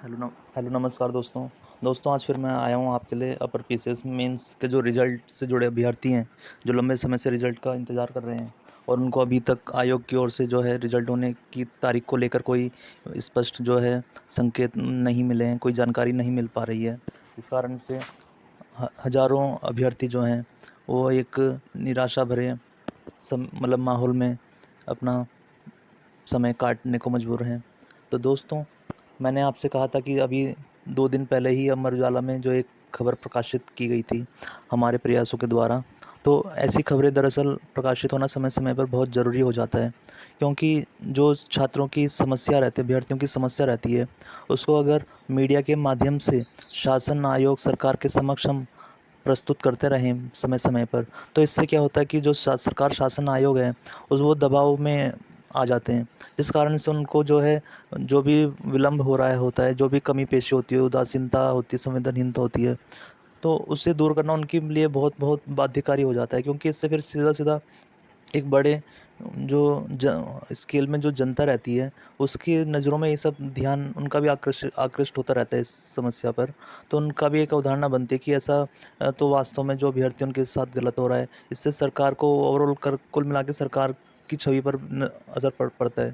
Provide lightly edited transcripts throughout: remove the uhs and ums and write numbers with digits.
Hello नमस्कार दोस्तों। आज फिर मैं आया हूँ आपके लिए अपर पीसीएस मेंस के जो रिज़ल्ट से जुड़े अभ्यर्थी हैं, जो लंबे समय से रिज़ल्ट का इंतज़ार कर रहे हैं और उनको अभी तक आयोग की ओर से जो है रिज़ल्ट होने की तारीख को लेकर कोई स्पष्ट जो है संकेत नहीं मिले हैं, कोई जानकारी नहीं मिल पा रही है। इस कारण से हज़ारों अभ्यर्थी जो हैं वो एक निराशा भरे मतलब माहौल में अपना समय काटने को मजबूर हैं। तो दोस्तों, मैंने आपसे कहा था कि अभी 2 दिन पहले ही अमर उजाला में जो एक खबर प्रकाशित की गई थी हमारे प्रयासों के द्वारा, तो ऐसी खबरें दरअसल प्रकाशित होना समय-समय पर बहुत ज़रूरी हो जाता है, क्योंकि जो छात्रों की समस्या रहती है, अभ्यर्थियों की समस्या रहती है, उसको अगर मीडिया के माध्यम से शासन, आयोग, सरकार के समक्ष हम प्रस्तुत करते रहें समय-समय पर, तो इससे क्या होता है कि जो सरकार, शासन, आयोग है, वो दबाव में आ जाते हैं, जिस कारण से उनको जो है, जो भी विलंब हो रहा है होता है, जो भी कमी पेशी होती है, उदासीनता होती है, संवेदनहीनता होती है, तो उससे दूर करना उनके लिए बहुत बहुत बाध्यकारी हो जाता है, क्योंकि इससे फिर सीधा-सीधा एक बड़े जो स्केल में जो जनता रहती है, उसकी नज़रों में ये सब ध्यान उनका भी आकृष्ट होता रहता है इस समस्या पर। तो उनका भी एक अवधारणा बनती है कि ऐसा तो वास्तव में जो अभ्यर्थी उनके साथ गलत हो रहा है, इससे सरकार को ओवरऑल कुल मिला के सरकार की छवि पर असर पड़ता है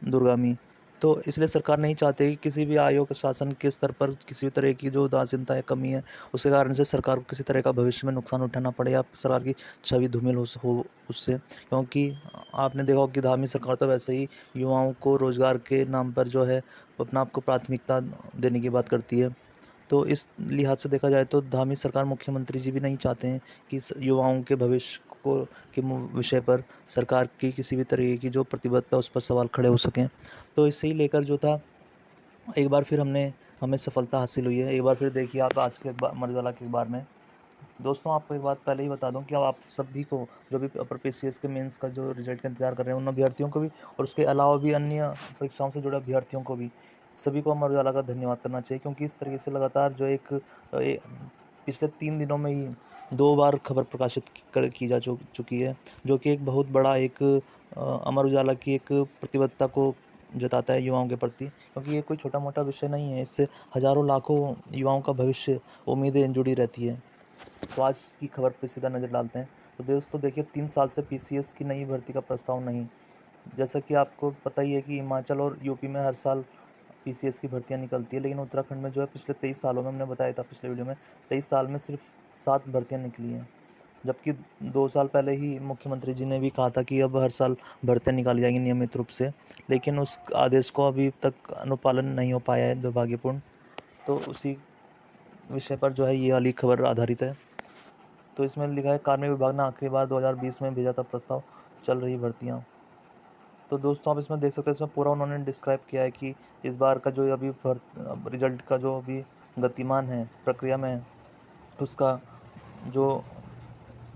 दूरगामी। तो इसलिए सरकार नहीं चाहती कि किसी भी आयोग, शासन के स्तर पर किसी भी तरह की जो उदासीनता है, कमी है, उसके कारण से सरकार को किसी तरह का भविष्य में नुकसान उठाना पड़े या सरकार की छवि धूमिल हो उससे। क्योंकि आपने देखा होगा कि धामी सरकार तो वैसे ही युवाओं को रोज़गार के नाम पर जो है अपना आपको प्राथमिकता देने की बात करती है। तो इस लिहाज से देखा जाए तो धामी सरकार, मुख्यमंत्री जी भी नहीं चाहते हैं कि युवाओं के भविष्य को के विषय पर सरकार की किसी भी तरीके की जो प्रतिबद्धता, उस पर सवाल खड़े हो सकें। तो इसे ही लेकर जो था, एक बार फिर हमें सफलता हासिल हुई है। एक बार फिर देखिए आप आज के अमर उजाला के अखबार में। दोस्तों, आपको एक बात पहले ही बता दूं कि अब आप सभी को, जो भी अपर पीसीएस के मेंस का जो रिजल्ट का इंतजार कर रहे हैं, उन अभ्यर्थियों को भी और उसके अलावा भी अन्य परीक्षाओं से जुड़े अभ्यर्थियों को भी, सभी को अमर उजाला का धन्यवाद करना चाहिए, क्योंकि इस तरीके से लगातार जो एक पिछले 3 दिनों में ही 2 बार खबर प्रकाशित की जा चुकी है, जो कि एक बहुत बड़ा एक अमर उजाला की एक प्रतिबद्धता को जताता है युवाओं के प्रति, क्योंकि ये कोई छोटा मोटा विषय नहीं है। इससे हज़ारों लाखों युवाओं का भविष्य, उम्मीदें जुड़ी रहती है। तो आज की खबर पे सीधा नज़र डालते हैं। तो दोस्तों देखिए, 3 साल से पीसीएस की नई भर्ती का प्रस्ताव नहीं। जैसा कि आपको पता ही है कि हिमाचल और यूपी में हर साल पीसीएस की भर्तियां निकलती है, लेकिन उत्तराखंड में जो है पिछले 23 सालों में, हमने बताया था पिछले वीडियो में, 23 साल में सिर्फ 7 भर्तियां निकली हैं। जबकि 2 साल पहले ही मुख्यमंत्री जी ने भी कहा था कि अब हर साल भर्तियां निकाली जाएंगी नियमित रूप से, लेकिन उस आदेश को अभी तक अनुपालन नहीं हो पाया है, दुर्भाग्यपूर्ण। तो उसी विषय पर जो है ये वाली खबर आधारित है। तो इसमें लिखा है, कार्मिक विभाग ने आखिरी बार 2020 में भेजा था प्रस्ताव, चल रही भर्तियां। तो दोस्तों, आप इसमें देख सकते हैं, इसमें पूरा उन्होंने डिस्क्राइब किया है कि इस बार का जो अभी रिजल्ट का जो अभी गतिमान है, प्रक्रिया में है, उसका जो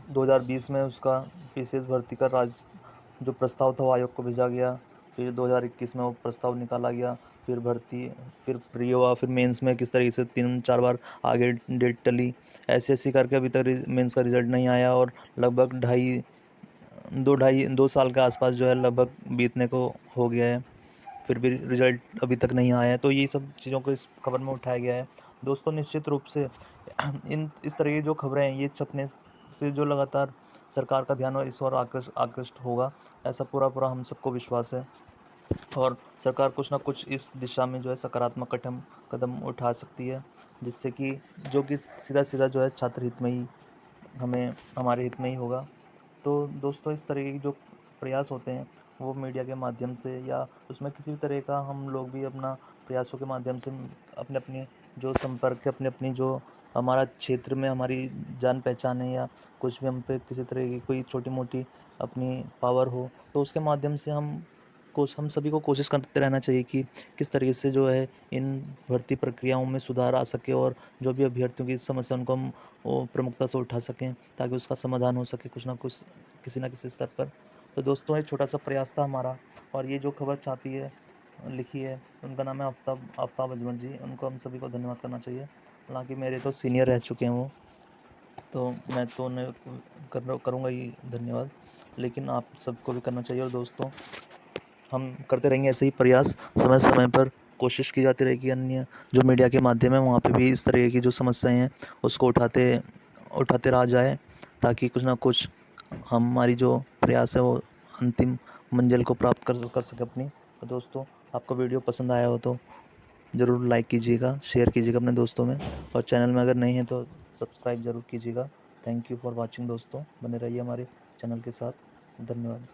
2020 में उसका पीसीएस भर्ती का जो प्रस्ताव था वो आयोग को भेजा गया। फिर 2021 में वो प्रस्ताव निकाला गया। फिर भर्ती, फिर प्री हुआ, फिर मेंस में किस तरीके से 3-4 बार आगे डेट टली, ऐसे करके अभी तक मेंस का रिजल्ट नहीं आया, और लगभग 2 साल के आसपास जो है लगभग बीतने को हो गया है, फिर भी रिजल्ट अभी तक नहीं आया है। तो ये सब चीज़ों को इस खबर में उठाया गया है। दोस्तों, निश्चित रूप से इस तरह की जो खबरें हैं, ये छपने से जो लगातार सरकार का ध्यान और इस ओर आकृष्ट होगा, ऐसा पूरा पूरा हम सबको विश्वास है। और सरकार कुछ ना कुछ इस दिशा में जो है सकारात्मक कदम उठा सकती है, जिससे कि जो कि सीधा सीधा जो है छात्र हित में ही, हमारे हित में ही होगा। तो दोस्तों, इस तरीके की जो प्रयास होते हैं, वो मीडिया के माध्यम से या उसमें किसी भी तरह का, हम लोग भी अपना प्रयासों के माध्यम से अपने अपनी जो संपर्क है, अपनी अपनी जो हमारा क्षेत्र में हमारी जान पहचान है, या कुछ भी हम पे किसी तरह की कोई छोटी मोटी अपनी पावर हो, तो उसके माध्यम से हम सभी को कोशिश करते रहना चाहिए कि किस तरीके से जो है इन भर्ती प्रक्रियाओं में सुधार आ सके, और जो भी अभ्यर्थियों की समस्या उनको हम वो प्रमुखता से उठा सकें, ताकि उसका समाधान हो सके कुछ ना कुछ, किसी ना किसी स्तर पर। तो दोस्तों, एक छोटा सा प्रयास था हमारा, और ये जो खबर छापी है, लिखी है, उनका नाम है आफ्ताब आफ्ताब अजमल जी। उनको हम सभी को धन्यवाद करना चाहिए। हालांकि मेरे तो सीनियर रह चुके हैं वो, तो मैं तो उन्हें करूँगा ही धन्यवाद, लेकिन आप सबको भी करना चाहिए। और दोस्तों, हम करते रहेंगे ऐसे ही प्रयास समय समय पर, कोशिश की जाती रहेगी अन्य जो मीडिया के माध्यम है वहाँ पे भी इस तरह की जो समस्याएं हैं उसको उठाते रहा जाए, ताकि कुछ ना कुछ हमारी जो प्रयास है वो अंतिम मंजिल को प्राप्त कर सके अपनी। तो दोस्तों, आपको वीडियो पसंद आया हो तो ज़रूर लाइक कीजिएगा, शेयर कीजिएगा अपने दोस्तों में, और चैनल में अगर नहीं है तो सब्सक्राइब ज़रूर कीजिएगा। थैंक यू फॉर वॉचिंग दोस्तों, बने रहिए हमारे चैनल के साथ। धन्यवाद।